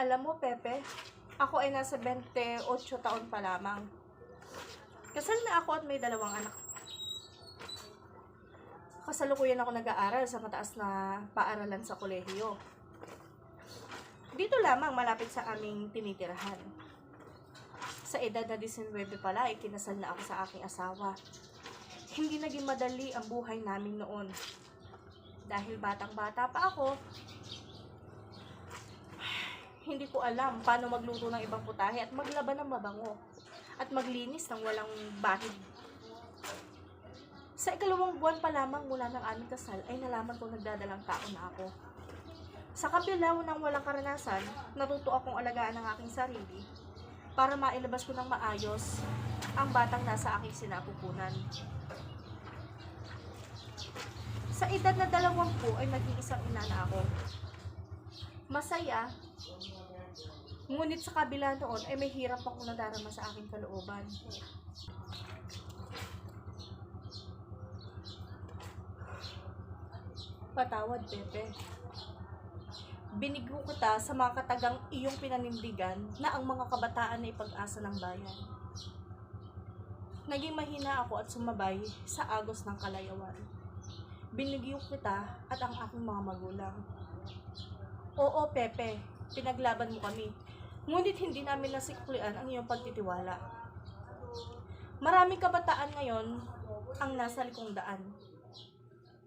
Alam mo, Pepe, ako ay nasa 28 taon pa lamang. Kasal na ako at may 2 anak. Kasalukuyan ako nag-aaral sa mataas na paaralan sa kolehiyo. Dito lamang malapit sa aming tinitirahan. Sa edad na 19 pala ay kinasal na ako sa aking asawa. Hindi naging madali ang buhay namin noon. Dahil batang-bata pa ako, hindi ko alam paano magluto ng ibang putahe at maglaban ng mabango at maglinis ng walang bahid. Sa 2 buwan pa lamang mula ng aming kasal ay nalaman kong nagdadalang tao na ako. Sa kabilaw ng walang karanasan, natuto akong alagaan ng aking sarili para mailabas ko ng maayos ang batang nasa aking sinapupunan. Sa edad na 20 ay naging isang ina na ako. Masaya, ngunit sa kabila noon ay may hirap akong nadarama sa aking kalooban. Patawad, Pepe. Binigo kita sa mga katagang iyong pinanindigan na ang mga kabataan ay pag-asa ng bayan. Naging mahina ako at sumabay sa agos ng kalayawan. Binigyo kita at ang aking mga magulang. Oo, Pepe, pinaglaban mo kami. Ngunit hindi namin nasiklian ang iyong pagtitiwala. Maraming kabataan ngayon ang nasa likong daan.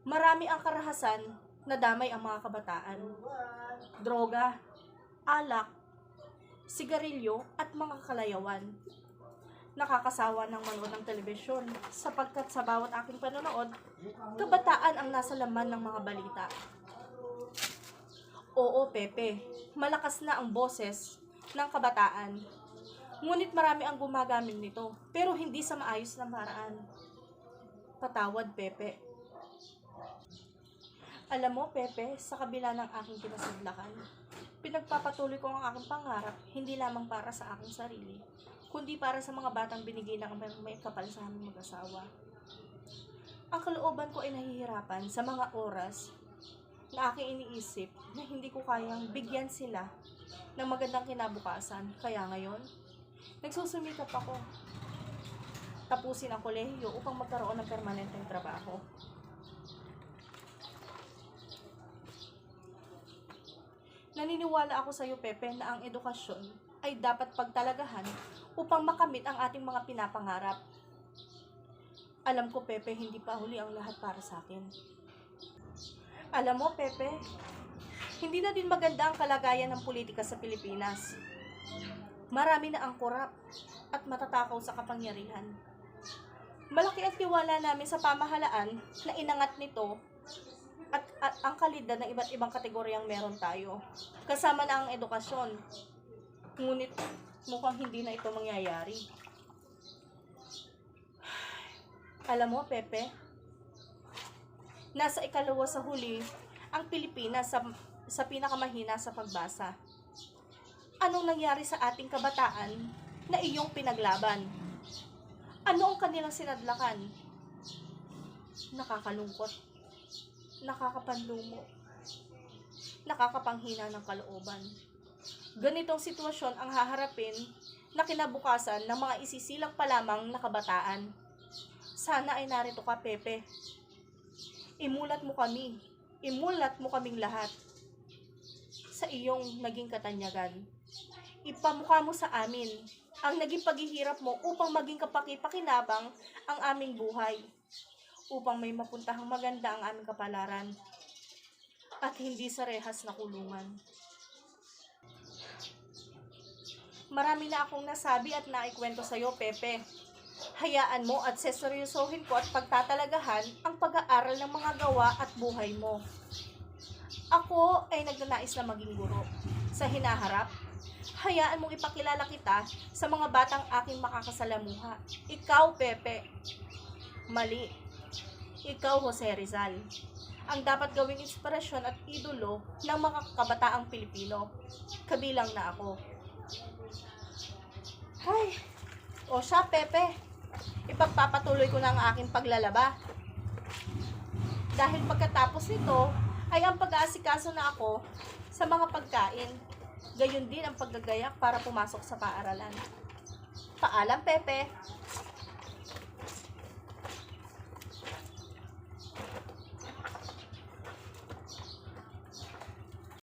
Marami ang karahasan na damay ang mga kabataan. Droga, alak, sigarilyo at mga kalayawan. Nakakasawa ng manood ng telebisyon sapagkat sa bawat aking panonood, kabataan ang nasa laman ng mga balita. Oo, Pepe, malakas na ang boses ng kabataan. Ngunit marami ang gumagamit nito, pero hindi sa maayos na paraan. Patawad, Pepe. Alam mo, Pepe, sa kabila ng aking kinasadlakan, pinagpapatuloy ko ang aking pangarap, hindi lamang para sa aking sarili, kundi para sa mga batang binigay ng may kapal sa aming mag-asawa. Ang kalooban ko ay nahihirapan sa mga oras na aking iniisip na hindi ko kayang bigyan sila ng magandang kinabukasan. Kaya ngayon, nagsusumikap ako. Tapusin ang kolehiyo upang magkaroon ng permanenteng trabaho. Naniniwala ako sa iyo, Pepe, na ang edukasyon ay dapat pagtalagahan upang makamit ang ating mga pinapangarap. Alam ko, Pepe, hindi pa huli ang lahat para sa akin. Alam mo, Pepe, hindi na din maganda ang kalagayan ng politika sa Pilipinas. Marami na ang korap at matatakaw sa kapangyarihan. Malaki ang tiwala namin sa pamahalaan na inangat nito at ang kalidad ng iba't ibang kategoryang meron tayo. Kasama na ang edukasyon. Ngunit mukhang hindi na ito mangyayari. Alam mo, Pepe, nasa 2 sa huli ang Pilipinas sa pinakamahina sa pagbasa. Anong nangyari sa ating kabataan na iyong pinaglaban? Ano ang kanilang sinadlakan? Nakakalungkot, nakakapanlumo, nakakapanghina ng kalooban. Ganitong sitwasyon ang haharapin na kinabukasan ng mga isisilang pa lamang na kabataan. Sana ay narito ka, Pepe. Imulat mo kaming lahat sa iyong naging katanyagan. Ipamukha mo sa amin ang naging paghihirap mo upang maging kapaki-pakinabang ang aming buhay, upang may mapuntahang maganda ang aming kapalaran at hindi sa rehas na kulungan. Marami na akong nasabi at naikwento sa iyo, Pepe. Hayaan mo at seseryosohin ko at pagtatalagahan ang pag-aaral ng mga gawa at buhay mo. Ako ay nagnanais na maging guro. Sa hinaharap, hayaan mong ipakilala kita sa mga batang aking makakasalamuha. Ikaw, Pepe. Mali. Ikaw, Jose Rizal. Ang dapat gawing inspirasyon at idolo ng mga kabataang Pilipino. Kabilang na ako. Ay, o siya, Pepe. Ipagpapatuloy ko na ang aking paglalaba. Dahil pagkatapos nito, ay ang pag-aasikaso na ako sa mga pagkain. Gayon din ang paggagayak para pumasok sa paaralan. Paalam, Pepe.